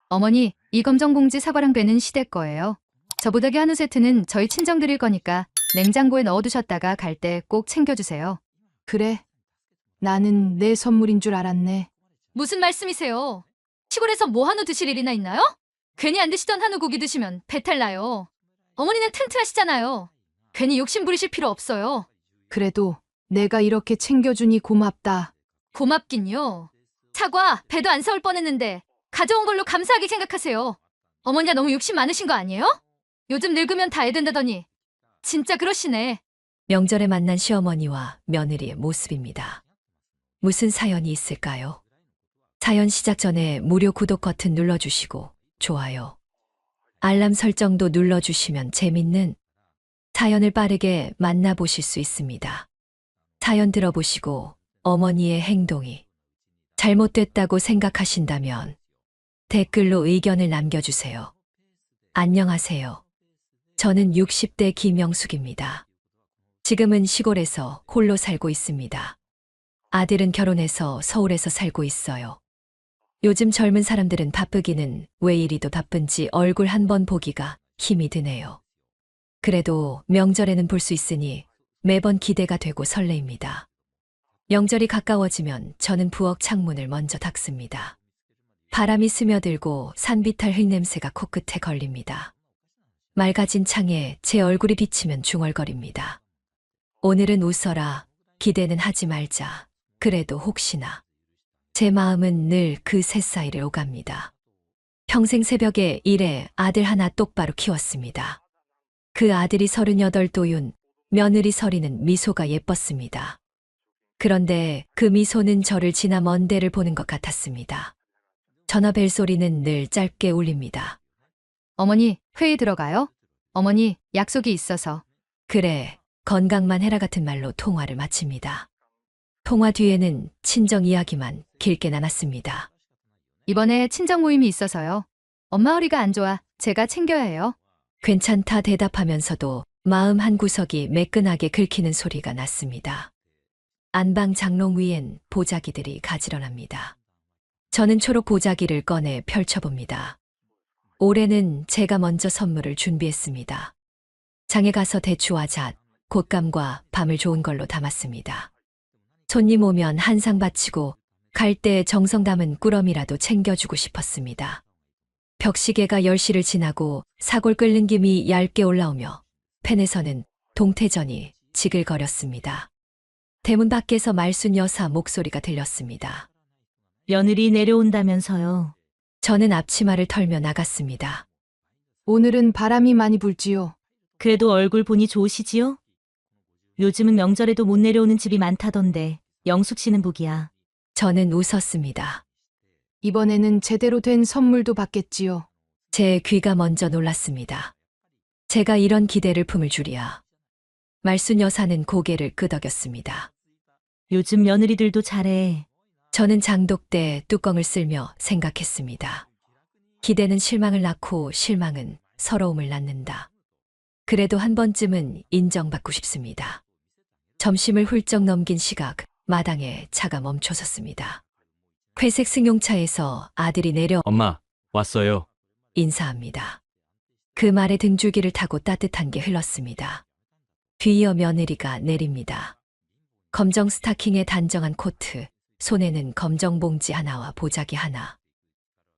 어머니, 이 검정봉지 사과랑 배는 시댁 거예요. 저보다기 한우 세트는 저희 친정 드릴 거니까 냉장고에 넣어두셨다가 갈 때 꼭 챙겨주세요. 그래. 나는 내 선물인 줄 알았네. 무슨 말씀이세요? 시골에서 뭐 한우 드실 일이나 있나요? 괜히 안 드시던 한우 고기 드시면 배탈 나요. 어머니는 튼튼하시잖아요. 괜히 욕심 부리실 필요 없어요. 그래도 내가 이렇게 챙겨주니 고맙다. 고맙긴요. 사과, 배도 안 사올 뻔했는데 가져온 걸로 감사하게 생각하세요. 어머니가 너무 욕심 많으신 거 아니에요? 요즘 늙으면 다 애된다더니 진짜 그러시네. 명절에 만난 시어머니와 며느리의 모습입니다. 무슨 사연이 있을까요? 사연 시작 전에 무료 구독 버튼 눌러주시고 좋아요, 알람 설정도 눌러주시면 재밌는 사연을 빠르게 만나보실 수 있습니다. 사연 들어보시고 어머니의 행동이 잘못됐다고 생각하신다면 댓글로 의견을 남겨주세요. 안녕하세요. 저는 60대 김영숙입니다. 지금은 시골에서 홀로 살고 있습니다. 아들은 결혼해서 서울에서 살고 있어요. 요즘 젊은 사람들은 바쁘기는 왜 이리도 바쁜지 얼굴 한 번 보기가 힘이 드네요. 그래도 명절에는 볼 수 있으니 매번 기대가 되고 설레입니다. 명절이 가까워지면 저는 부엌 창문을 먼저 닫습니다. 바람이 스며들고 산비탈 흙냄새가 코끝에 걸립니다. 맑아진 창에 제 얼굴이 비치면 중얼거립니다. 오늘은 웃어라, 기대는 하지 말자. 그래도 혹시나. 제 마음은 늘 그 새사이를 오갑니다. 평생 새벽에 일해 아들 하나 똑바로 키웠습니다. 그 아들이 38도윤, 며느리 서리는 미소가 예뻤습니다. 그런데 그 미소는 저를 지나 먼 데를 보는 것 같았습니다. 전화 벨소리는 늘 짧게 울립니다. 어머니, 회의 들어가요? 어머니, 약속이 있어서. 그래, 건강만 해라 같은 말로 통화를 마칩니다. 통화 뒤에는 친정 이야기만 길게 나눴습니다. 이번에 친정 모임이 있어서요. 엄마 허리가 안 좋아. 제가 챙겨야 해요. 괜찮다 대답하면서도 마음 한구석이 매끈하게 긁히는 소리가 났습니다. 안방 장롱 위엔 보자기들이 가지런합니다. 저는 초록 보자기를 꺼내 펼쳐봅니다. 올해는 제가 먼저 선물을 준비했습니다. 장에 가서 대추와 잣, 곶감과 밤을 좋은 걸로 담았습니다. 손님 오면 한상 바치고 갈 때 정성 담은 꾸러미라도 챙겨주고 싶었습니다. 벽시계가 10시를 지나고 사골 끓는 김이 얇게 올라오며 팬에서는 동태전이 지글거렸습니다. 대문 밖에서 말순 여사 목소리가 들렸습니다. 며느리 내려온다면서요. 저는 앞치마를 털며 나갔습니다. 오늘은 바람이 많이 불지요. 그래도 얼굴 보니 좋으시지요? 요즘은 명절에도 못 내려오는 집이 많다던데 영숙 씨는 복이야. 저는 웃었습니다. 이번에는 제대로 된 선물도 받겠지요. 제 귀가 먼저 놀랐습니다. 제가 이런 기대를 품을 줄이야. 말순 여사는 고개를 끄덕였습니다. 요즘 며느리들도 잘해. 저는 장독대 뚜껑을 쓸며 생각했습니다. 기대는 실망을 낳고 실망은 서러움을 낳는다. 그래도 한 번쯤은 인정받고 싶습니다. 점심을 훌쩍 넘긴 시각, 마당에 차가 멈춰섰습니다. 회색 승용차에서 아들이 내려 엄마, 왔어요. 인사합니다. 그 말에 등줄기를 타고 따뜻한 게 흘렀습니다. 뒤이어 며느리가 내립니다. 검정 스타킹에 단정한 코트, 손에는 검정 봉지 하나와 보자기 하나.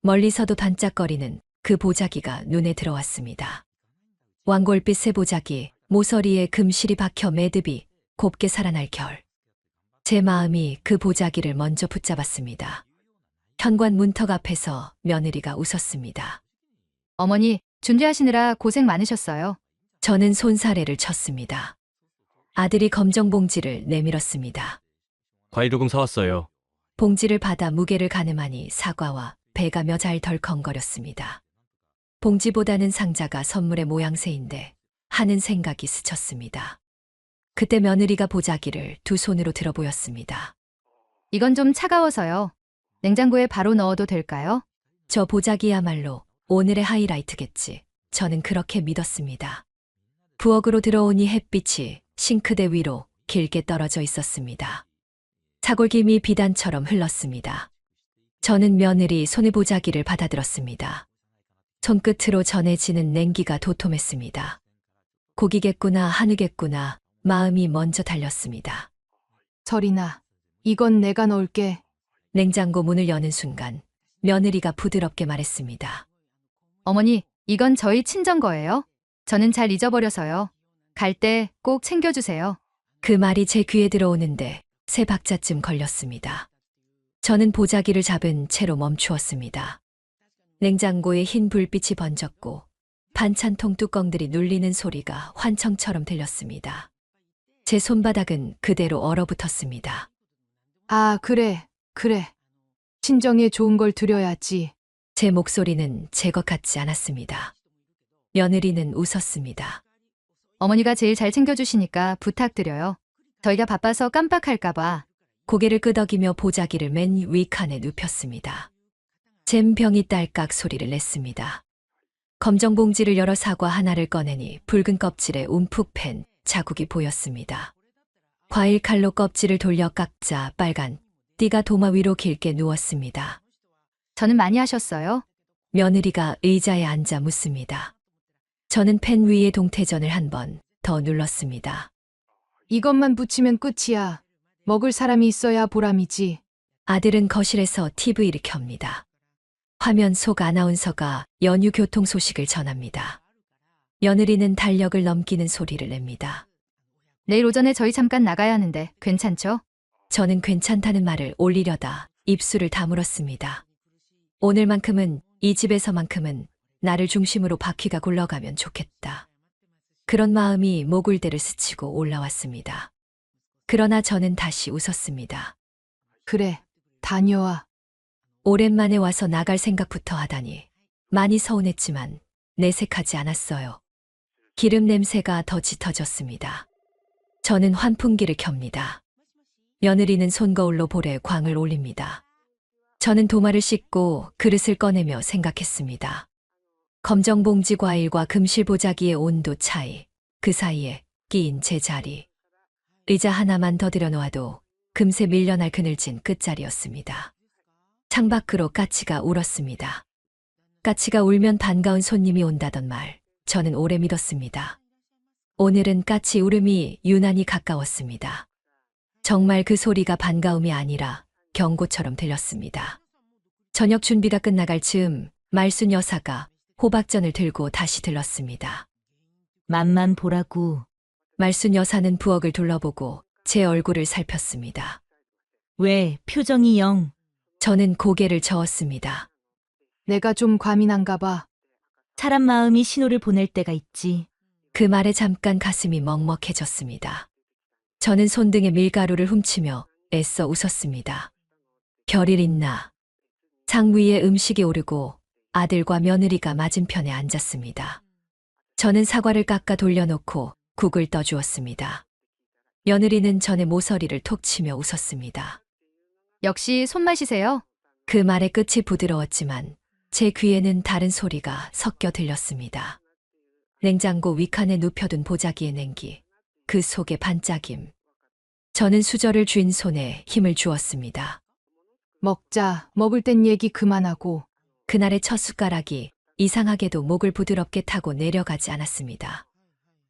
멀리서도 반짝거리는 그 보자기가 눈에 들어왔습니다. 왕골빛 새 보자기, 모서리에 금실이 박혀 매듭이 곱게 살아날 결. 제 마음이 그 보자기를 먼저 붙잡았습니다. 현관 문턱 앞에서 며느리가 웃었습니다. 어머니, 준비하시느라 고생 많으셨어요. 저는 손사래를 쳤습니다. 아들이 검정 봉지를 내밀었습니다. 과일조금 사왔어요. 봉지를 받아 무게를 가늠하니 사과와 배가 며 잘 덜컹거렸습니다. 봉지보다는 상자가 선물의 모양새인데 하는 생각이 스쳤습니다. 그때 며느리가 보자기를 두 손으로 들어 보였습니다. 이건 좀 차가워서요. 냉장고에 바로 넣어도 될까요? 저 보자기야말로 오늘의 하이라이트겠지. 저는 그렇게 믿었습니다. 부엌으로 들어오니 햇빛이 싱크대 위로 길게 떨어져 있었습니다. 사골김이 비단처럼 흘렀습니다. 저는 며느리 손의 보자기를 받아들었습니다. 손끝으로 전해지는 냉기가 도톰했습니다. 고기겠구나, 한우겠구나, 마음이 먼저 달렸습니다. 설이나, 이건 내가 넣을게. 냉장고 문을 여는 순간 며느리가 부드럽게 말했습니다. 어머니, 이건 저희 친정 거예요. 저는 잘 잊어버려서요. 갈 때 꼭 챙겨주세요. 그 말이 제 귀에 들어오는데 세 박자쯤 걸렸습니다. 저는 보자기를 잡은 채로 멈추었습니다. 냉장고에 흰 불빛이 번졌고 반찬통 뚜껑들이 눌리는 소리가 환청처럼 들렸습니다. 제 손바닥은 그대로 얼어붙었습니다. 아, 그래. 친정에 좋은 걸 드려야지. 제 목소리는 제 것 같지 않았습니다. 며느리는 웃었습니다. 어머니가 제일 잘 챙겨주시니까 부탁드려요. 저희가 바빠서 깜빡할까봐. 고개를 끄덕이며 보자기를 맨 위칸에 눕혔습니다. 잼병이 딸깍 소리를 냈습니다. 검정 봉지를 열어 사과 하나를 꺼내니 붉은 껍질에 움푹 팬 자국이 보였습니다. 과일 칼로 껍질을 돌려 깎자 빨간 띠가 도마 위로 길게 누웠습니다. 저는 많이 하셨어요? 며느리가 의자에 앉아 묻습니다. 저는 펜 위에 동태전을 한 번 더 눌렀습니다. 이것만 붙이면 끝이야. 먹을 사람이 있어야 보람이지. 아들은 거실에서 TV를 켭니다. 화면 속 아나운서가 연휴 교통 소식을 전합니다. 며느리는 달력을 넘기는 소리를 냅니다. 내일 오전에 저희 잠깐 나가야 하는데 괜찮죠? 저는 괜찮다는 말을 올리려다 입술을 다물었습니다. 오늘만큼은 이 집에서만큼은 나를 중심으로 바퀴가 굴러가면 좋겠다. 그런 마음이 모굴대를 스치고 올라왔습니다. 그러나 저는 다시 웃었습니다. 그래, 다녀와. 오랜만에 와서 나갈 생각부터 하다니 많이 서운했지만 내색하지 않았어요. 기름 냄새가 더 짙어졌습니다. 저는 환풍기를 켭니다. 며느리는 손거울로 볼에 광을 올립니다. 저는 도마를 씻고 그릇을 꺼내며 생각했습니다. 검정봉지 과일과 금실 보자기의 온도 차이, 그 사이에 끼인 제 자리. 의자 하나만 더 들여놓아도 금세 밀려날 그늘진 끝자리였습니다. 창밖으로 까치가 울었습니다. 까치가 울면 반가운 손님이 온다던 말, 저는 오래 믿었습니다. 오늘은 까치 울음이 유난히 가까웠습니다. 정말 그 소리가 반가움이 아니라 경고처럼 들렸습니다. 저녁 준비가 끝나갈 즈음 말순 여사가 호박전을 들고 다시 들렀습니다. 맛만 보라고. 말순 여사는 부엌을 둘러보고 제 얼굴을 살폈습니다. 왜 표정이 영. 저는 고개를 저었습니다. 내가 좀 과민한가 봐. 사람 마음이 신호를 보낼 때가 있지. 그 말에 잠깐 가슴이 먹먹해졌습니다. 저는 손등에 밀가루를 훔치며 애써 웃었습니다. 별일 있나? 상 위에 음식이 오르고 아들과 며느리가 맞은편에 앉았습니다. 저는 사과를 깎아 돌려놓고 국을 떠주었습니다. 며느리는 전에 모서리를 톡 치며 웃었습니다. 역시 손맛이세요? 그 말의 끝이 부드러웠지만 제 귀에는 다른 소리가 섞여 들렸습니다. 냉장고 위칸에 눕혀둔 보자기의 냉기, 그 속의 반짝임. 저는 수저를 쥔 손에 힘을 주었습니다. 먹자. 먹을 땐 얘기 그만하고. 그날의 첫 숟가락이 이상하게도 목을 부드럽게 타고 내려가지 않았습니다.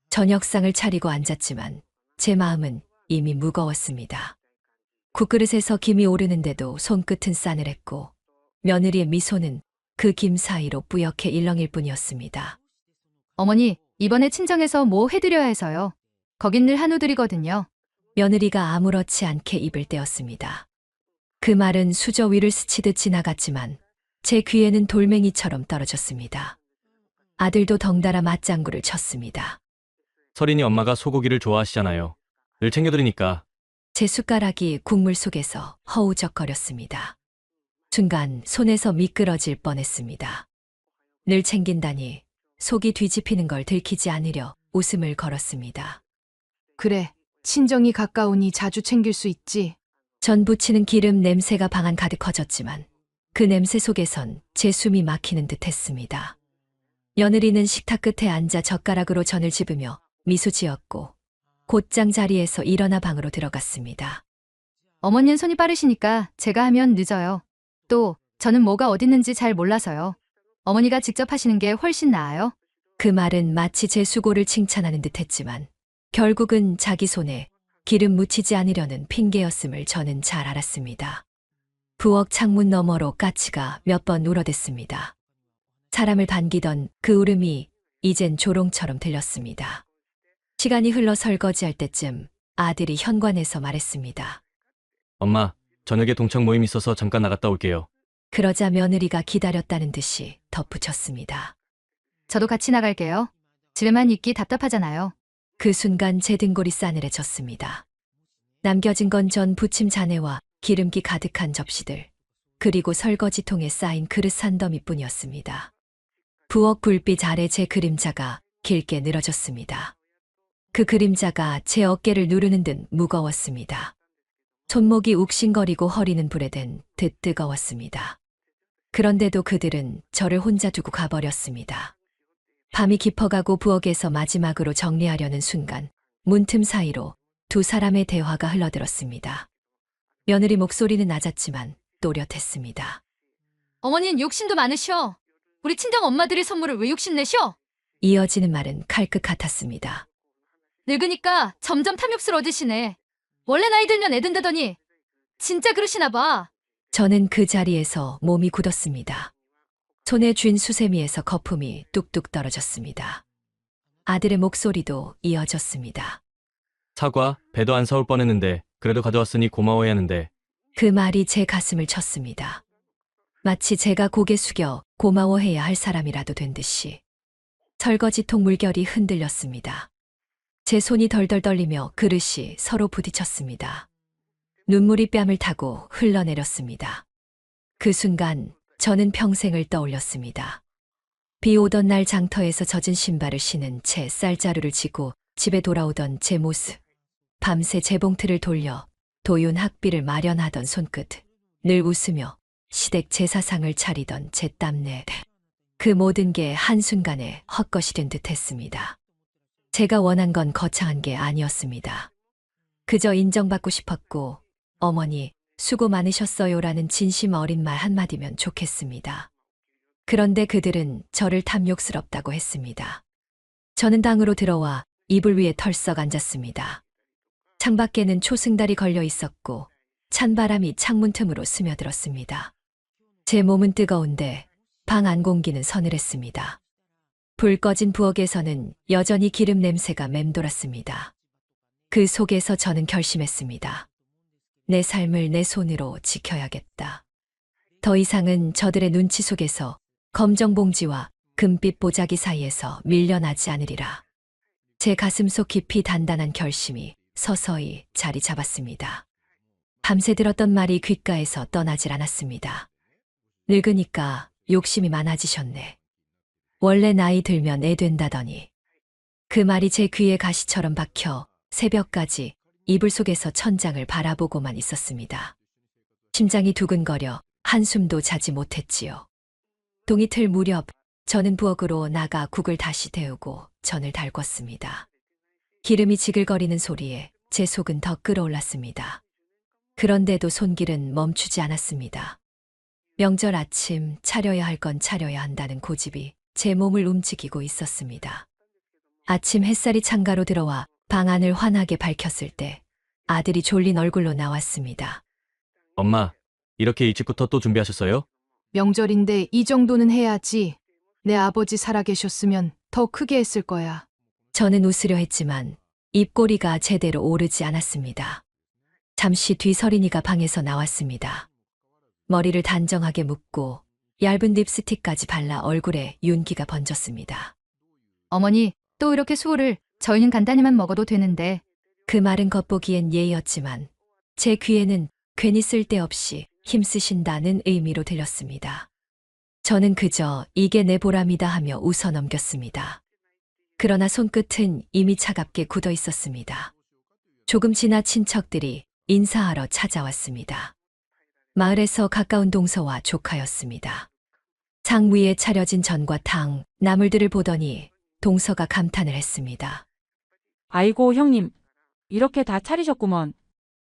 저녁상을 차리고 앉았지만 제 마음은 이미 무거웠습니다. 국그릇에서 김이 오르는데도 손끝은 싸늘했고 며느리의 미소는 그 김 사이로 뿌옇게 일렁일 뿐이었습니다. 어머니, 이번에 친정에서 뭐 해드려야 해서요. 거긴 늘 한우들이거든요. 며느리가 아무렇지 않게 입을 떼었습니다. 그 말은 수저 위를 스치듯 지나갔지만 제 귀에는 돌멩이처럼 떨어졌습니다. 아들도 덩달아 맞장구를 쳤습니다. 설인이 엄마가 소고기를 좋아하시잖아요. 늘 챙겨드리니까. 제 숟가락이 국물 속에서 허우적거렸습니다. 순간 손에서 미끄러질 뻔했습니다. 늘 챙긴다니 속이 뒤집히는 걸 들키지 않으려 웃음을 걸었습니다. 그래, 친정이 가까우니 자주 챙길 수 있지. 전 부치는 기름 냄새가 방 안 가득 퍼졌지만 그 냄새 속에선 제 숨이 막히는 듯 했습니다. 며느리는 식탁 끝에 앉아 젓가락으로 전을 집으며 미소 지었고 곧장 자리에서 일어나 방으로 들어갔습니다. 어머니는 손이 빠르시니까 제가 하면 늦어요. 또 저는 뭐가 어딨는지 잘 몰라서요. 어머니가 직접 하시는 게 훨씬 나아요. 그 말은 마치 제 수고를 칭찬하는 듯했지만 결국은 자기 손에 기름 묻히지 않으려는 핑계였음을 저는 잘 알았습니다. 부엌 창문 너머로 까치가 몇 번 울어댔습니다. 사람을 반기던 그 울음이 이젠 조롱처럼 들렸습니다. 시간이 흘러 설거지할 때쯤 아들이 현관에서 말했습니다. 엄마, 저녁에 동창 모임 있어서 잠깐 나갔다 올게요. 그러자 며느리가 기다렸다는 듯이 덧붙였습니다. 저도 같이 나갈게요. 집에만 있기 답답하잖아요. 그 순간 제 등골이 싸늘해졌습니다. 남겨진 건 전 부침 잔해와 기름기 가득한 접시들, 그리고 설거지통에 쌓인 그릇 한 더미뿐이었습니다. 부엌 불빛 아래 제 그림자가 길게 늘어졌습니다. 그 그림자가 제 어깨를 누르는 듯 무거웠습니다. 손목이 욱신거리고 허리는 불에 댄 듯 뜨거웠습니다. 그런데도 그들은 저를 혼자 두고 가버렸습니다. 밤이 깊어가고 부엌에서 마지막으로 정리하려는 순간 문틈 사이로 두 사람의 대화가 흘러들었습니다. 며느리 목소리는 낮았지만 또렷했습니다. 어머니는 욕심도 많으셔. 우리 친정 엄마들의 선물을 왜 욕심내셔? 이어지는 말은 칼끝 같았습니다. 늙으니까 점점 탐욕스러워지시네. 원래 나이 들면 애 든다더니 진짜 그러시나 봐. 저는 그 자리에서 몸이 굳었습니다. 손에 쥔 수세미에서 거품이 뚝뚝 떨어졌습니다. 아들의 목소리도 이어졌습니다. 사과, 배도 안 사올 뻔했는데 그래도 가져왔으니 고마워해야 하는데. 그 말이 제 가슴을 쳤습니다. 마치 제가 고개 숙여 고마워해야 할 사람이라도 된 듯이. 설거지통 물결이 흔들렸습니다. 제 손이 덜덜 떨리며 그릇이 서로 부딪혔습니다. 눈물이 뺨을 타고 흘러내렸습니다. 그 순간 저는 평생을 떠올렸습니다. 비 오던 날 장터에서 젖은 신발을 신은 채 쌀자루를 쥐고 집에 돌아오던 제 모습. 밤새 재봉틀을 돌려 도윤 학비를 마련하던 손끝. 늘 웃으며 시댁 제사상을 차리던 제 땀내. 그 모든 게 한순간에 헛것이 된 듯했습니다. 제가 원한 건 거창한 게 아니었습니다. 그저 인정받고 싶었고 어머니 수고 많으셨어요라는 진심 어린 말 한마디면 좋겠습니다. 그런데 그들은 저를 탐욕스럽다고 했습니다. 저는 방으로 들어와 이불 위에 털썩 앉았습니다. 창밖에는 초승달이 걸려 있었고 찬바람이 창문 틈으로 스며들었습니다. 제 몸은 뜨거운데 방 안 공기는 서늘했습니다. 불 꺼진 부엌에서는 여전히 기름 냄새가 맴돌았습니다. 그 속에서 저는 결심했습니다. 내 삶을 내 손으로 지켜야겠다. 더 이상은 저들의 눈치 속에서 검정 봉지와 금빛 보자기 사이에서 밀려나지 않으리라. 제 가슴속 깊이 단단한 결심이 서서히 자리 잡았습니다. 밤새 들었던 말이 귓가에서 떠나질 않았습니다. 늙으니까 욕심이 많아지셨네. 원래 나이 들면 애 된다더니. 그 말이 제 귀에 가시처럼 박혀 새벽까지 이불 속에서 천장을 바라보고만 있었습니다. 심장이 두근거려 한숨도 자지 못했지요. 동이틀 무렵 저는 부엌으로 나가 국을 다시 데우고 전을 달궜습니다. 기름이 지글거리는 소리에 제 속은 더 끓어올랐습니다. 그런데도 손길은 멈추지 않았습니다. 명절 아침 차려야 할 건 차려야 한다는 고집이 제 몸을 움직이고 있었습니다. 아침 햇살이 창가로 들어와 방 안을 환하게 밝혔을 때 아들이 졸린 얼굴로 나왔습니다. 엄마, 이렇게 일찍부터 또 준비하셨어요? 명절인데 이 정도는 해야지. 내 아버지 살아계셨으면 더 크게 했을 거야. 저는 웃으려 했지만 입꼬리가 제대로 오르지 않았습니다. 잠시 뒤 서린이가 방에서 나왔습니다. 머리를 단정하게 묶고 얇은 립스틱까지 발라 얼굴에 윤기가 번졌습니다. 어머니, 또 이렇게 수호를 저희는 간단히만 먹어도 되는데. 그 말은 겉보기엔 예의였지만 제 귀에는 괜히 쓸데없이 힘쓰신다는 의미로 들렸습니다. 저는 그저 이게 내 보람이다 하며 웃어 넘겼습니다. 그러나 손끝은 이미 차갑게 굳어 있었습니다. 조금 지나 친척들이 인사하러 찾아왔습니다. 마을에서 가까운 동서와 조카였습니다. 상 위에 차려진 전과 탕, 나물들을 보더니 동서가 감탄을 했습니다. 아이고 형님, 이렇게 다 차리셨구먼.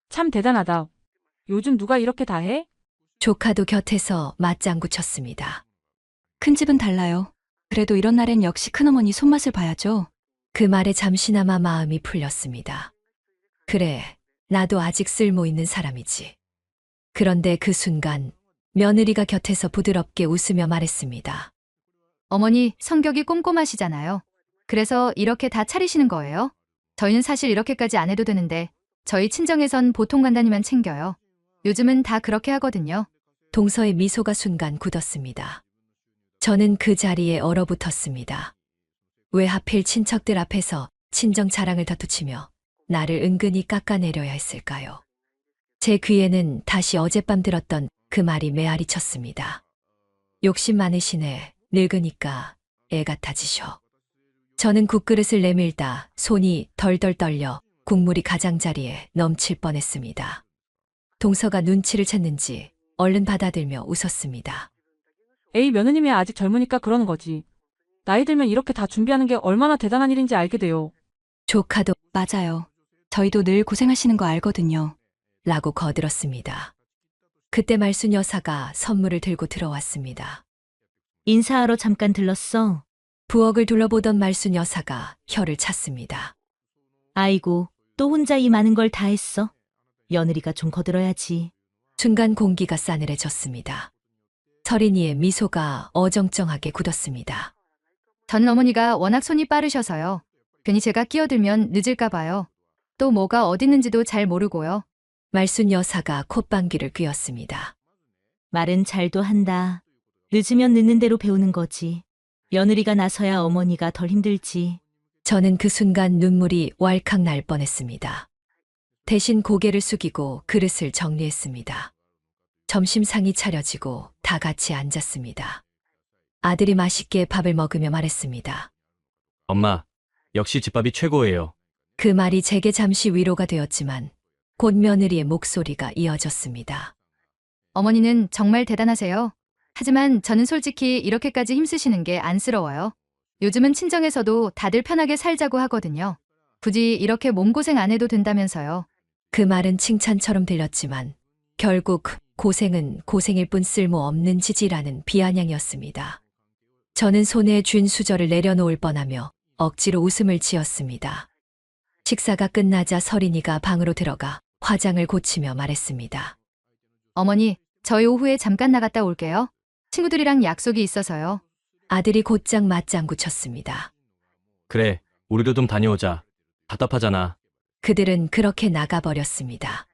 참 대단하다. 요즘 누가 이렇게 다 해? 조카도 곁에서 맞장구 쳤습니다. 큰 집은 달라요. 그래도 이런 날엔 역시 큰어머니 손맛을 봐야죠. 그 말에 잠시나마 마음이 풀렸습니다. 그래, 나도 아직 쓸모 있는 사람이지. 그런데 그 순간 며느리가 곁에서 부드럽게 웃으며 말했습니다. 어머니, 성격이 꼼꼼하시잖아요. 그래서 이렇게 다 차리시는 거예요? 저희는 사실 이렇게까지 안 해도 되는데 저희 친정에선 보통 간단히만 챙겨요. 요즘은 다 그렇게 하거든요. 동서의 미소가 순간 굳었습니다. 저는 그 자리에 얼어붙었습니다. 왜 하필 친척들 앞에서 친정 자랑을 덧붙이며 나를 은근히 깎아내려야 했을까요? 제 귀에는 다시 어젯밤 들었던 그 말이 메아리 쳤습니다. 욕심 많으시네. 늙으니까 애 같아지셔. 저는 국그릇을 내밀다 손이 덜덜 떨려 국물이 가장자리에 넘칠 뻔했습니다. 동서가 눈치를 챘는지 얼른 받아들며 웃었습니다. 에이, 며느님이 아직 젊으니까 그러는 거지. 나이 들면 이렇게 다 준비하는 게 얼마나 대단한 일인지 알게 돼요. 조카도 맞아요. 저희도 늘 고생하시는 거 알거든요. 라고 거들었습니다. 그때 말순 여사가 선물을 들고 들어왔습니다. 인사하러 잠깐 들렀어. 부엌을 둘러보던 말순 여사가 혀를 찼습니다. 아이고, 또 혼자 이 많은 걸 다 했어. 며느리가 좀 거들어야지. 순간 공기가 싸늘해졌습니다. 서린이의 미소가 어정쩡하게 굳었습니다. 저는 어머니가 워낙 손이 빠르셔서요. 괜히 제가 끼어들면 늦을까 봐요. 또 뭐가 어딨는지도 잘 모르고요. 말순 여사가 콧방귀를 뀌었습니다. 말은 잘도 한다. 늦으면 늦는 대로 배우는 거지. 며느리가 나서야 어머니가 덜 힘들지. 저는 그 순간 눈물이 왈칵 날 뻔했습니다. 대신 고개를 숙이고 그릇을 정리했습니다. 점심상이 차려지고 다 같이 앉았습니다. 아들이 맛있게 밥을 먹으며 말했습니다. 엄마, 역시 집밥이 최고예요. 그 말이 제게 잠시 위로가 되었지만 곧 며느리의 목소리가 이어졌습니다. 어머니는 정말 대단하세요. 하지만 저는 솔직히 이렇게까지 힘쓰시는 게 안쓰러워요. 요즘은 친정에서도 다들 편하게 살자고 하거든요. 굳이 이렇게 몸고생 안 해도 된다면서요. 그 말은 칭찬처럼 들렸지만 결국 고생은 고생일 뿐 쓸모없는 지지라는 비아냥이었습니다. 저는 손에 쥔 수저를 내려놓을 뻔하며 억지로 웃음을 지었습니다. 식사가 끝나자 서린이가 방으로 들어가 화장을 고치며 말했습니다. 어머니, 저희 오후에 잠깐 나갔다 올게요. 친구들이랑 약속이 있어서요. 아들이 곧장 맞장구 쳤습니다. 그래, 우리도 좀 다녀오자. 답답하잖아. 그들은 그렇게 나가버렸습니다.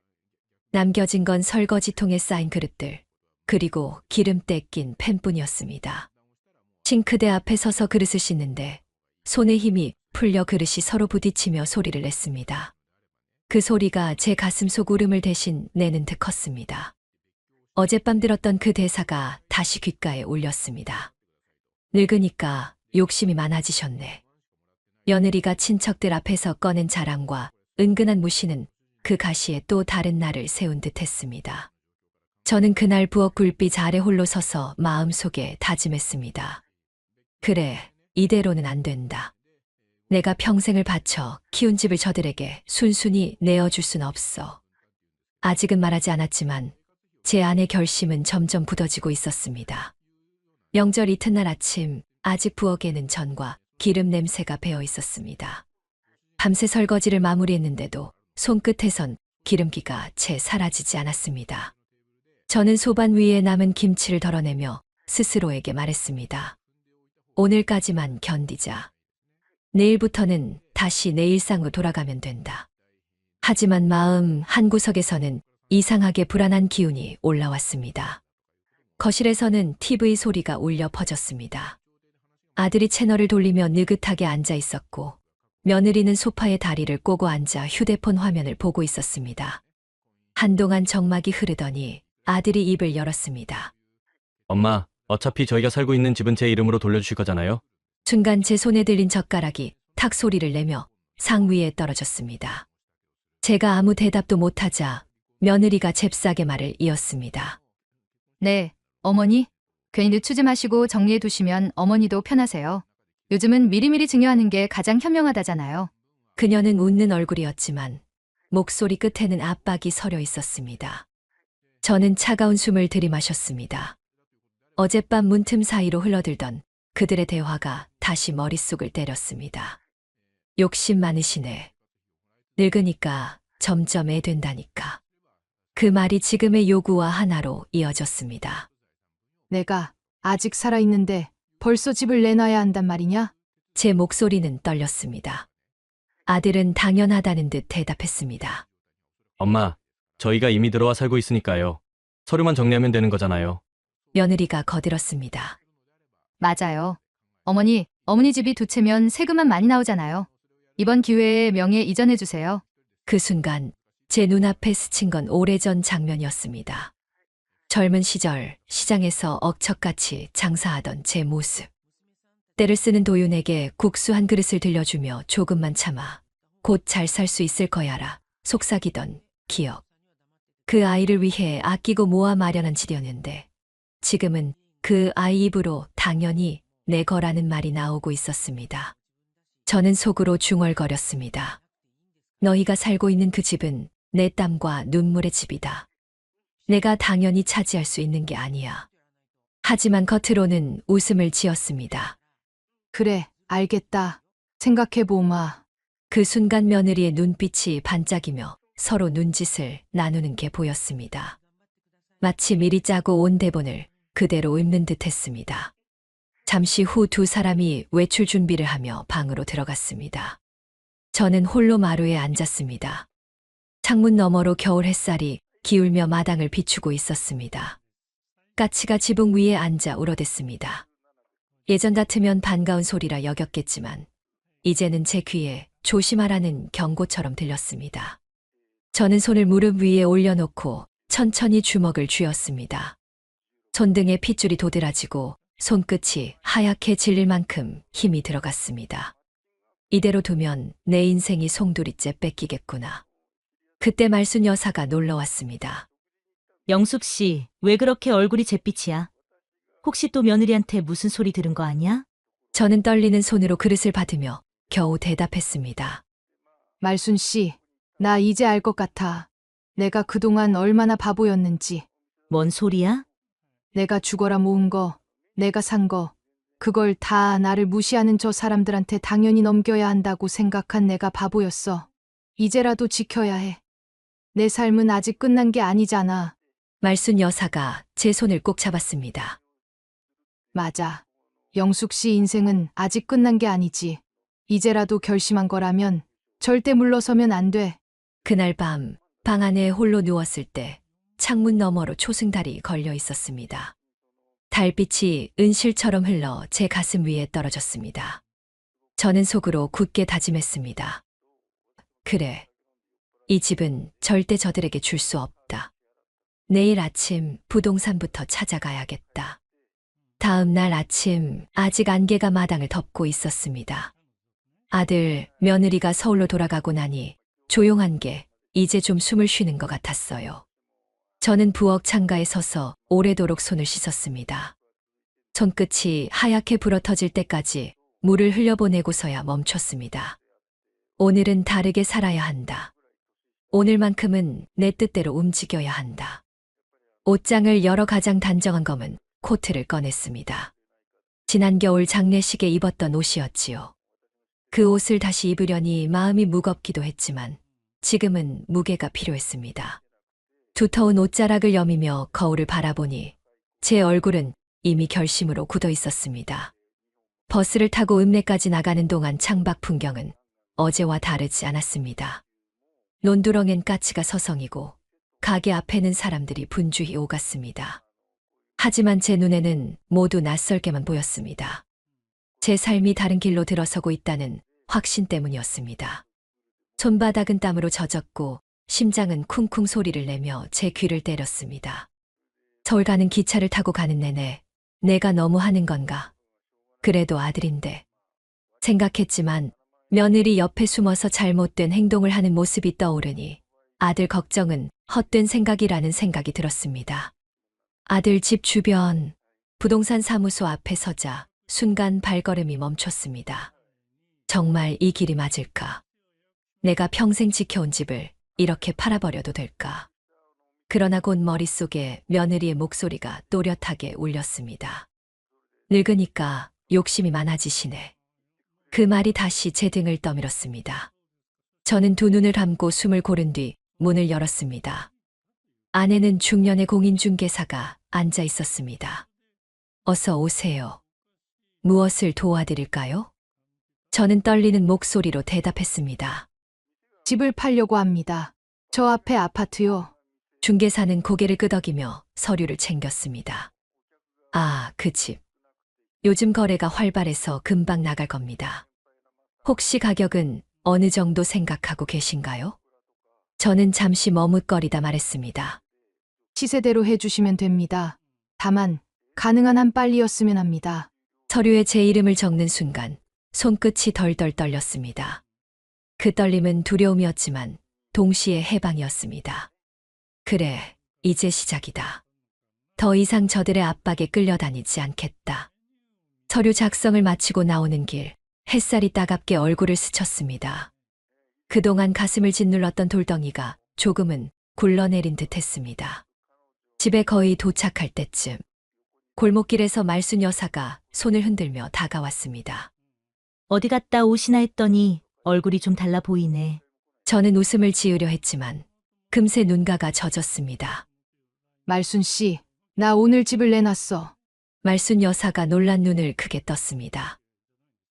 남겨진 건 설거지통에 쌓인 그릇들, 그리고 기름때 낀 팬뿐이었습니다. 싱크대 앞에 서서 그릇을 씻는데 손에 힘이 풀려 그릇이 서로 부딪히며 소리를 냈습니다. 그 소리가 제 가슴 속 울음을 대신 내는 듯 컸습니다. 어젯밤 들었던 그 대사가 다시 귓가에 울렸습니다. 늙으니까 욕심이 많아지셨네. 며느리가 친척들 앞에서 꺼낸 자랑과 은근한 무시는 그 가시에 또 다른 날을 세운 듯 했습니다. 저는 그날 부엌 굴빛 아래 홀로 서서 마음속에 다짐했습니다. 그래, 이대로는 안 된다. 내가 평생을 바쳐 키운 집을 저들에게 순순히 내어줄 순 없어. 아직은 말하지 않았지만 제 안의 결심은 점점 굳어지고 있었습니다. 명절 이튿날 아침, 아직 부엌에는 전과 기름 냄새가 배어 있었습니다. 밤새 설거지를 마무리했는데도 손끝에선 기름기가 채 사라지지 않았습니다. 저는 소반 위에 남은 김치를 덜어내며 스스로에게 말했습니다. 오늘까지만 견디자. 내일부터는 다시 내 일상으로 돌아가면 된다. 하지만 마음 한구석에서는 이상하게 불안한 기운이 올라왔습니다. 거실에서는 TV 소리가 울려 퍼졌습니다. 아들이 채널을 돌리며 느긋하게 앉아 있었고 며느리는 소파에 다리를 꼬고 앉아 휴대폰 화면을 보고 있었습니다. 한동안 정막이 흐르더니 아들이 입을 열었습니다. 엄마, 어차피 저희가 살고 있는 집은 제 이름으로 돌려주실 거잖아요? 순간 제 손에 들린 젓가락이 탁 소리를 내며 상 위에 떨어졌습니다. 제가 아무 대답도 못하자 며느리가 잽싸게 말을 이었습니다. 네, 어머니. 괜히 늦추지 마시고 정리해 두시면 어머니도 편하세요. 요즘은 미리미리 증여하는 게 가장 현명하다잖아요. 그녀는 웃는 얼굴이었지만 목소리 끝에는 압박이 서려 있었습니다. 저는 차가운 숨을 들이마셨습니다. 어젯밤 문틈 사이로 흘러들던 그들의 대화가 다시 머릿속을 때렸습니다. 욕심 많으시네. 늙으니까 점점 애 된다니까. 그 말이 지금의 요구와 하나로 이어졌습니다. 내가 아직 살아있는데 벌써 집을 내놔야 한단 말이냐? 제 목소리는 떨렸습니다. 아들은 당연하다는 듯 대답했습니다. 엄마, 저희가 이미 들어와 살고 있으니까요. 서류만 정리하면 되는 거잖아요. 며느리가 거들었습니다. 맞아요. 어머니 집이 두 채면 세금만 많이 나오잖아요. 이번 기회에 명예 이전해 주세요. 그 순간 제 눈앞에 스친 건 오래전 장면이었습니다. 젊은 시절 시장에서 억척같이 장사하던 제 모습. 때를 쓰는 도윤에게 국수 한 그릇을 들려주며 조금만 참아. 곧 잘 살 수 있을 거야라 속삭이던 기억. 그 아이를 위해 아끼고 모아 마련한 집이었는데 지금은 그 아이 입으로 당연히 내 거라는 말이 나오고 있었습니다. 저는 속으로 중얼거렸습니다. 너희가 살고 있는 그 집은 내 땀과 눈물의 집이다. 내가 당연히 차지할 수 있는 게 아니야. 하지만 겉으로는 웃음을 지었습니다. 그래, 알겠다. 생각해보마. 그 순간 며느리의 눈빛이 반짝이며 서로 눈짓을 나누는 게 보였습니다. 마치 미리 짜고 온 대본을 그대로 읽는 듯 했습니다. 잠시 후 두 사람이 외출 준비를 하며 방으로 들어갔습니다. 저는 홀로 마루에 앉았습니다. 창문 너머로 겨울 햇살이 기울며 마당을 비추고 있었습니다. 까치가 지붕 위에 앉아 울어댔습니다. 예전 같으면 반가운 소리라 여겼겠지만 이제는 제 귀에 조심하라는 경고처럼 들렸습니다. 저는 손을 무릎 위에 올려놓고 천천히 주먹을 쥐었습니다. 손등에 핏줄이 도드라지고 손끝이 하얗게 질릴 만큼 힘이 들어갔습니다. 이대로 두면 내 인생이 송두리째 뺏기겠구나. 그때 말순 여사가 놀러왔습니다. 영숙 씨, 왜 그렇게 얼굴이 잿빛이야? 혹시 또 며느리한테 무슨 소리 들은 거 아니야? 저는 떨리는 손으로 그릇을 받으며 겨우 대답했습니다. 말순 씨, 나 이제 알 것 같아. 내가 그동안 얼마나 바보였는지. 뭔 소리야? 내가 죽어라 모은 거, 내가 산 거, 그걸 다 나를 무시하는 저 사람들한테 당연히 넘겨야 한다고 생각한 내가 바보였어. 이제라도 지켜야 해. 내 삶은 아직 끝난 게 아니잖아. 말순 여사가 제 손을 꼭 잡았습니다. 맞아. 영숙 씨 인생은 아직 끝난 게 아니지. 이제라도 결심한 거라면 절대 물러서면 안 돼. 그날 밤 방 안에 홀로 누웠을 때 창문 너머로 초승달이 걸려 있었습니다. 달빛이 은실처럼 흘러 제 가슴 위에 떨어졌습니다. 저는 속으로 굳게 다짐했습니다. 그래, 이 집은 절대 저들에게 줄 수 없다. 내일 아침 부동산부터 찾아가야겠다. 다음 날 아침 아직 안개가 마당을 덮고 있었습니다. 아들, 며느리가 서울로 돌아가고 나니 조용한 게 이제 좀 숨을 쉬는 것 같았어요. 저는 부엌 창가에 서서 오래도록 손을 씻었습니다. 손끝이 하얗게 불어터질 때까지 물을 흘려보내고서야 멈췄습니다. 오늘은 다르게 살아야 한다. 오늘만큼은 내 뜻대로 움직여야 한다. 옷장을 열어 가장 단정한 검은 코트를 꺼냈습니다. 지난 겨울 장례식에 입었던 옷이었지요. 그 옷을 다시 입으려니 마음이 무겁기도 했지만 지금은 무게가 필요했습니다. 두터운 옷자락을 여미며 거울을 바라보니 제 얼굴은 이미 결심으로 굳어 있었습니다. 버스를 타고 읍내까지 나가는 동안 창밖 풍경은 어제와 다르지 않았습니다. 논두렁엔 까치가 서성이고 가게 앞에는 사람들이 분주히 오갔습니다. 하지만 제 눈에는 모두 낯설게만 보였습니다. 제 삶이 다른 길로 들어서고 있다는 확신 때문이었습니다. 손바닥은 땀으로 젖었고 심장은 쿵쿵 소리를 내며 제 귀를 때렸습니다. 서울 가는 기차를 타고 가는 내내 내가 너무 하는 건가? 그래도 아들인데. 생각했지만 며느리 옆에 숨어서 잘못된 행동을 하는 모습이 떠오르니 아들 걱정은 헛된 생각이라는 생각이 들었습니다. 아들 집 주변 부동산 사무소 앞에 서자 순간 발걸음이 멈췄습니다. 정말 이 길이 맞을까? 내가 평생 지켜온 집을 이렇게 팔아버려도 될까? 그러나 곧 머릿속에 며느리의 목소리가 또렷하게 울렸습니다. 늙으니까 욕심이 많아지시네. 그 말이 다시 제 등을 떠밀었습니다. 저는 두 눈을 감고 숨을 고른 뒤 문을 열었습니다. 안에는 중년의 공인중개사가 앉아 있었습니다. 어서 오세요. 무엇을 도와드릴까요? 저는 떨리는 목소리로 대답했습니다. 집을 팔려고 합니다. 저 앞에 아파트요. 중개사는 고개를 끄덕이며 서류를 챙겼습니다. 아, 그 집. 요즘 거래가 활발해서 금방 나갈 겁니다. 혹시 가격은 어느 정도 생각하고 계신가요? 저는 잠시 머뭇거리다 말했습니다. 시세대로 해주시면 됩니다. 다만 가능한 한 빨리였으면 합니다. 서류에 제 이름을 적는 순간 손끝이 덜덜 떨렸습니다. 그 떨림은 두려움이었지만 동시에 해방이었습니다. 그래, 이제 시작이다. 더 이상 저들의 압박에 끌려다니지 않겠다. 서류 작성을 마치고 나오는 길, 햇살이 따갑게 얼굴을 스쳤습니다. 그동안 가슴을 짓눌렀던 돌덩이가 조금은 굴러내린 듯 했습니다. 집에 거의 도착할 때쯤 골목길에서 말순 여사가 손을 흔들며 다가왔습니다. 어디 갔다 오시나 했더니 얼굴이 좀 달라 보이네. 저는 웃음을 지으려 했지만 금세 눈가가 젖었습니다. 말순 씨, 나 오늘 집을 내놨어. 말순 여사가 놀란 눈을 크게 떴습니다.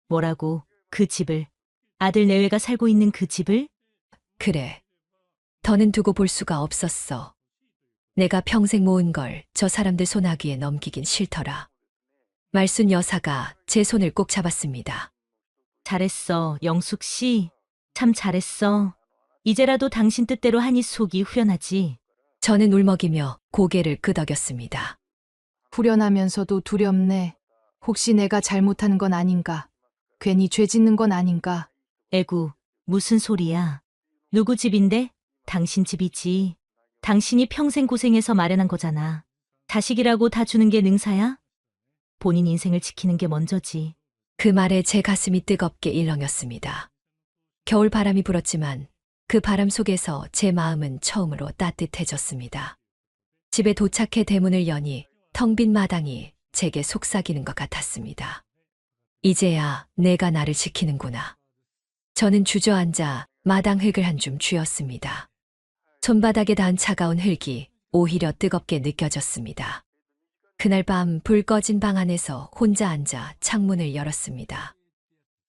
뭐라고? 그 집을? 아들 내외가 살고 있는 그 집을? 그래. 더는 두고 볼 수가 없었어. 내가 평생 모은 걸 저 사람들 손아귀에 넘기긴 싫더라. 말순 여사가 제 손을 꼭 잡았습니다. 잘했어, 영숙 씨. 참 잘했어. 이제라도 당신 뜻대로 하니 속이 후련하지. 저는 울먹이며 고개를 끄덕였습니다. 후련하면서도 두렵네. 혹시 내가 잘못한 건 아닌가? 괜히 죄 짓는 건 아닌가? 에구, 무슨 소리야. 누구 집인데? 당신 집이지. 당신이 평생 고생해서 마련한 거잖아. 자식이라고 다 주는 게 능사야? 본인 인생을 지키는 게 먼저지. 그 말에 제 가슴이 뜨겁게 일렁였습니다. 겨울 바람이 불었지만 그 바람 속에서 제 마음은 처음으로 따뜻해졌습니다. 집에 도착해 대문을 여니 텅 빈 마당이 제게 속삭이는 것 같았습니다. 이제야 내가 나를 지키는구나. 저는 주저앉아 마당 흙을 한 줌 쥐었습니다. 손바닥에 닿은 차가운 흙이 오히려 뜨겁게 느껴졌습니다. 그날 밤 불 꺼진 방 안에서 혼자 앉아 창문을 열었습니다.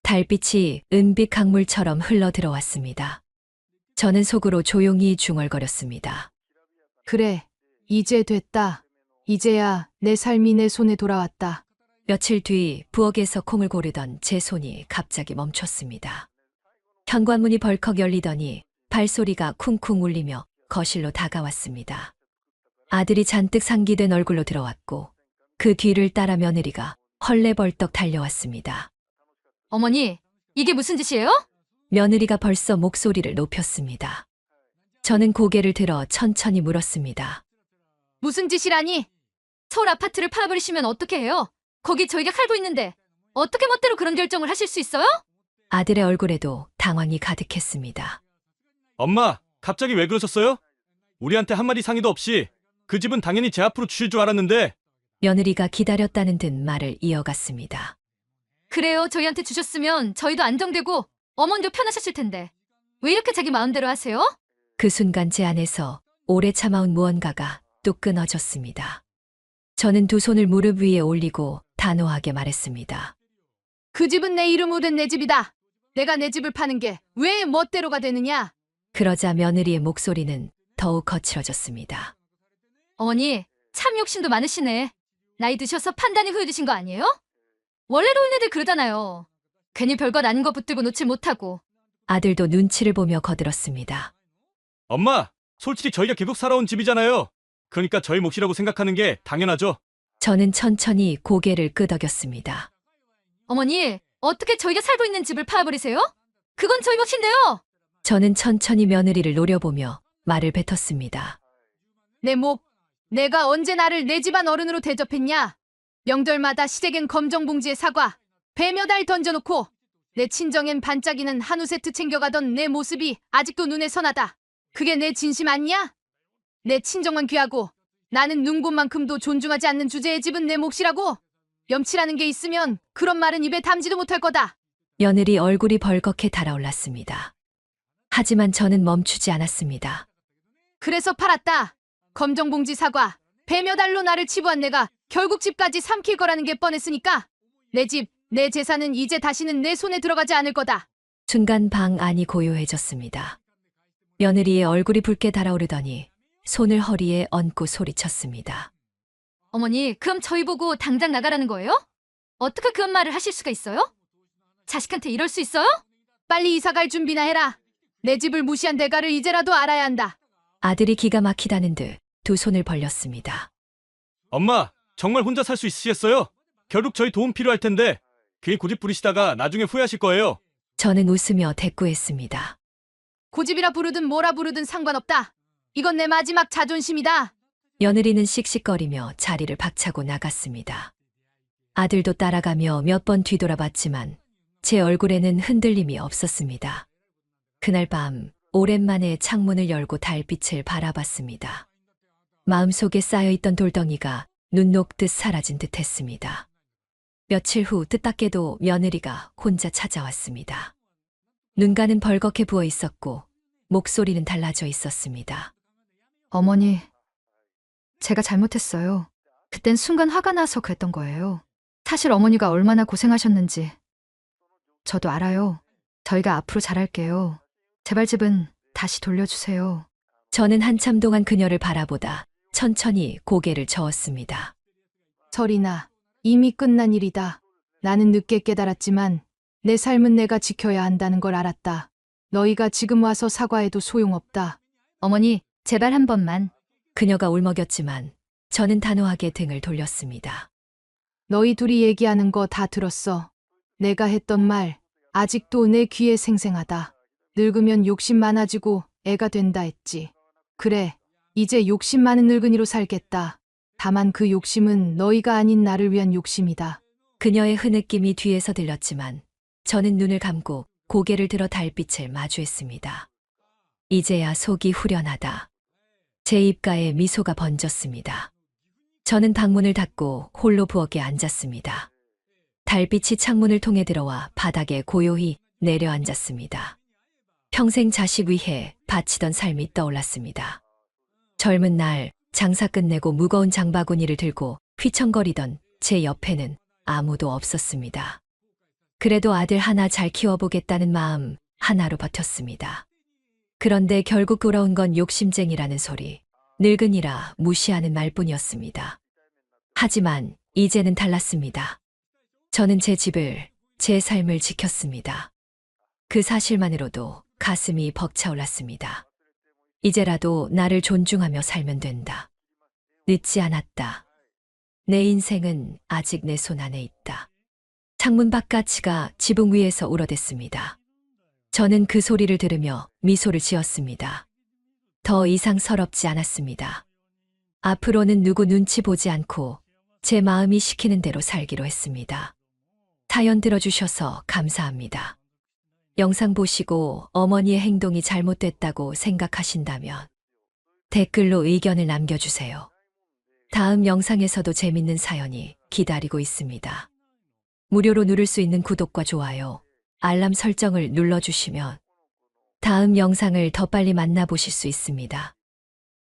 달빛이 은빛 강물처럼 흘러 들어왔습니다. 저는 속으로 조용히 중얼거렸습니다. 그래, 이제 됐다. 이제야 내 삶이 내 손에 돌아왔다. 며칠 뒤 부엌에서 콩을 고르던 제 손이 갑자기 멈췄습니다. 현관문이 벌컥 열리더니 발소리가 쿵쿵 울리며 거실로 다가왔습니다. 아들이 잔뜩 상기된 얼굴로 들어왔고 그 뒤를 따라 며느리가 헐레벌떡 달려왔습니다. 어머니, 이게 무슨 짓이에요? 며느리가 벌써 목소리를 높였습니다. 저는 고개를 들어 천천히 물었습니다. 무슨 짓이라니? 서울 아파트를 팔아버리시면 어떻게 해요? 거기 저희가 살고 있는데 어떻게 멋대로 그런 결정을 하실 수 있어요? 아들의 얼굴에도 당황이 가득했습니다. 엄마, 갑자기 왜 그러셨어요? 우리한테 한마디 상의도 없이 그 집은 당연히 제 앞으로 주실 줄 알았는데. 며느리가 기다렸다는 듯 말을 이어갔습니다. 그래요, 저희한테 주셨으면 저희도 안정되고 어머니도 편하셨을 텐데 왜 이렇게 자기 마음대로 하세요? 그 순간 제 안에서 오래 참아온 무언가가 뚝 끊어졌습니다. 저는 두 손을 무릎 위에 올리고 단호하게 말했습니다. 그 집은 내 이름으로 된 내 집이다. 내가 내 집을 파는 게 왜 멋대로가 되느냐? 그러자 며느리의 목소리는 더욱 거칠어졌습니다. 어머니, 참 욕심도 많으시네. 나이 드셔서 판단이 후해지신 거 아니에요? 원래로 온 애들 그러잖아요. 괜히 별것 아닌 거 붙들고 놓질 못하고. 아들도 눈치를 보며 거들었습니다. 엄마, 솔직히 저희가 계속 살아온 집이잖아요. 그러니까 저희 몫이라고 생각하는 게 당연하죠. 저는 천천히 고개를 끄덕였습니다. 어머니, 어떻게 저희가 살고 있는 집을 팔아버리세요? 그건 저희 몫인데요. 저는 천천히 며느리를 노려보며 말을 뱉었습니다. 내 목, 내가 언제 나를 내 집안 어른으로 대접했냐? 명절마다 시댁엔 검정 봉지에 사과, 배 몇 알 던져놓고 내 친정엔 반짝이는 한우 세트 챙겨가던 내 모습이 아직도 눈에 선하다. 그게 내 진심 아니야? 내 친정만 귀하고 나는 눈꽃만큼도 존중하지 않는 주제의 집은 내 몫이라고? 염치라는 게 있으면 그런 말은 입에 담지도 못할 거다. 며느리 얼굴이 벌겋게 달아올랐습니다. 하지만 저는 멈추지 않았습니다. 그래서 팔았다. 검정봉지 사과, 배 몇 알로 나를 치부한 내가 결국 집까지 삼킬 거라는 게 뻔했으니까 내 집, 내 재산은 이제 다시는 내 손에 들어가지 않을 거다. 순간 방 안이 고요해졌습니다. 며느리의 얼굴이 붉게 달아오르더니 손을 허리에 얹고 소리쳤습니다. 어머니, 그럼 저희 보고 당장 나가라는 거예요? 어떻게 그런 말을 하실 수가 있어요? 자식한테 이럴 수 있어요? 빨리 이사갈 준비나 해라. 내 집을 무시한 대가를 이제라도 알아야 한다. 아들이 기가 막히다는 듯 두 손을 벌렸습니다. 엄마, 정말 혼자 살 수 있으시겠어요? 결국 저희 도움 필요할 텐데 괜히 고집 부리시다가 나중에 후회하실 거예요. 저는 웃으며 대꾸했습니다. 고집이라 부르든 뭐라 부르든 상관없다. 이건 내 마지막 자존심이다. 며느리는 씩씩거리며 자리를 박차고 나갔습니다. 아들도 따라가며 몇 번 뒤돌아봤지만 제 얼굴에는 흔들림이 없었습니다. 그날 밤 오랜만에 창문을 열고 달빛을 바라봤습니다. 마음속에 쌓여있던 돌덩이가 눈 녹듯 사라진 듯 했습니다. 며칠 후 뜻밖에도 며느리가 혼자 찾아왔습니다. 눈가는 벌겋게 부어 있었고 목소리는 달라져 있었습니다. 어머니, 제가 잘못했어요. 그땐 순간 화가 나서 그랬던 거예요. 사실 어머니가 얼마나 고생하셨는지 저도 알아요. 저희가 앞으로 잘할게요. 제발 집은 다시 돌려주세요. 저는 한참 동안 그녀를 바라보다 천천히 고개를 저었습니다. 설이나 이미 끝난 일이다. 나는 늦게 깨달았지만 내 삶은 내가 지켜야 한다는 걸 알았다. 너희가 지금 와서 사과해도 소용없다. 어머니, 제발 한 번만. 그녀가 울먹였지만 저는 단호하게 등을 돌렸습니다. 너희 둘이 얘기하는 거 다 들었어. 내가 했던 말 아직도 내 귀에 생생하다. 늙으면 욕심 많아지고 애가 된다 했지. 그래, 이제 욕심 많은 늙은이로 살겠다. 다만 그 욕심은 너희가 아닌 나를 위한 욕심이다. 그녀의 흐느낌이 뒤에서 들렸지만 저는 눈을 감고 고개를 들어 달빛을 마주했습니다. 이제야 속이 후련하다. 제 입가에 미소가 번졌습니다. 저는 방문을 닫고 홀로 부엌에 앉았습니다. 달빛이 창문을 통해 들어와 바닥에 고요히 내려앉았습니다. 평생 자식 위해 바치던 삶이 떠올랐습니다. 젊은 날 장사 끝내고 무거운 장바구니를 들고 휘청거리던 제 옆에는 아무도 없었습니다. 그래도 아들 하나 잘 키워보겠다는 마음 하나로 버텼습니다. 그런데 결국 돌아온 건 욕심쟁이라는 소리, 늙은이라 무시하는 말뿐이었습니다. 하지만 이제는 달랐습니다. 저는 제 집을, 제 삶을 지켰습니다. 그 사실만으로도 가슴이 벅차올랐습니다. 이제라도 나를 존중하며 살면 된다. 늦지 않았다. 내 인생은 아직 내 손 안에 있다. 창문 바깥이가 지붕 위에서 울어댔습니다. 저는 그 소리를 들으며 미소를 지었습니다. 더 이상 서럽지 않았습니다. 앞으로는 누구 눈치 보지 않고 제 마음이 시키는 대로 살기로 했습니다. 사연 들어주셔서 감사합니다. 영상 보시고 어머니의 행동이 잘못됐다고 생각하신다면 댓글로 의견을 남겨주세요. 다음 영상에서도 재밌는 사연이 기다리고 있습니다. 무료로 누를 수 있는 구독과 좋아요, 알람 설정을 눌러주시면 다음 영상을 더 빨리 만나보실 수 있습니다.